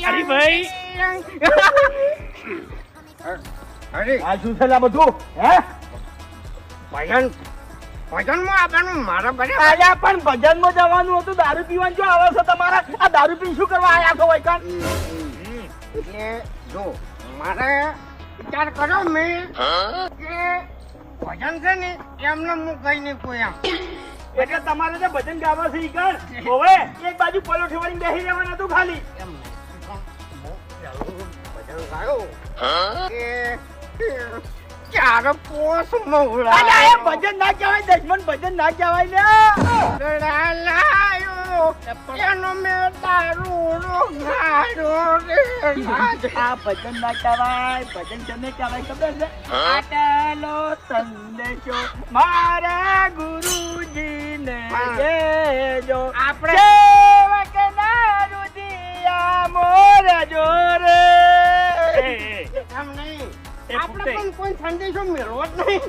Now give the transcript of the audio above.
અરે ભાઈ અરે આ શું છે લા બધું હે ભજન ભજનમાં આવવાનું મારા બને આયા પણ ભજનમાં જવાનું હતું દારૂ પીવાનું જો આવે છે તમારા આ દારૂ પીને શું કરવા આયા છો વૈકણ એટલે જો મારે વિચાર કર્યો મેં કે ભજન છે ને એમને હું કઈ નહીં કોઈ આમ એટલે તમારે જે ભજન ગાવા છે ઈ કર હોવે એક બાજુ પલોઠી વાળીને બેસી રહેવાનું હતું ખાલી એમ ભજન ગાયો કે ચાર પોસ મોળા અલા એ ભજન ના કહેવાય દશમન ભજન ના કહેવાય લે લાયો એનો મેં દારૂ નો ગાયો રે આ ભજન ના કહેવાય ભજન કેને કહેવાય ખબર છે આટલો સંદેશો મારા ગુરુજીને દેજો આપણે સેવકના રુદિયા મોર જોરે એમ નહીં એ આપણે ફૂટે. પણ કોઈ સંદેશો મેળવો જ નહીં